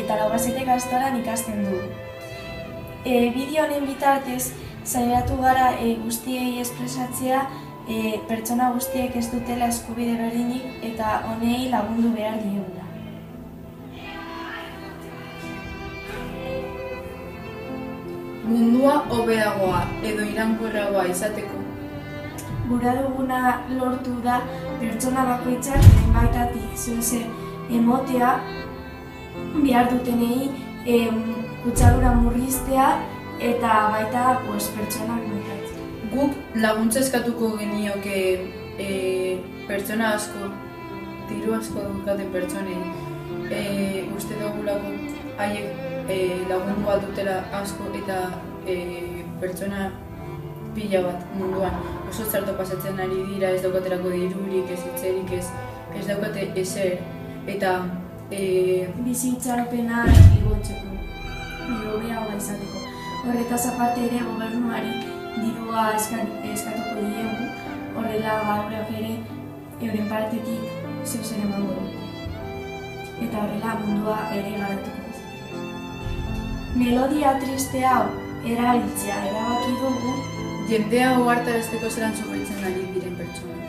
eta Laugasete ikastolan ikasten du. Bideo honen bitartez, saiatu gara guztiei espresatzea pertsona guztiek ez dutela eskubide berdinik eta honei lagundu behar diegula. Mundua hobeagoa edo iraunkorragoa izateko. Gura duguna lortu da pertsona bakoitzak baitatik zeozer emotea behar dutenei kutsadura murriztea eta baita pertsonak baitatzen. Guk laguntza eskatuko genioke pertsona asko, diru asko dukaten pertsonei uste dugulako haiek lagundu bat dutela asko eta pertsona pila bat munduan oso txarto pasatzen ari dira, ez daukaterako dirurik, ez etxerik, ez daukate ezer eta bizitxaropena igotzeko, hobeagoa izateko. Horretaz aparte ere gobernuari dirua eskatuko diegu, horrela gaurrak ere euren partetik zeuzen emango dut. Eta horrela mundua ere garatuko. Melodia triste hau erabiltzea erabaki dugu jendea ohartarazteko zelan sufritzen ari diren pertsonak.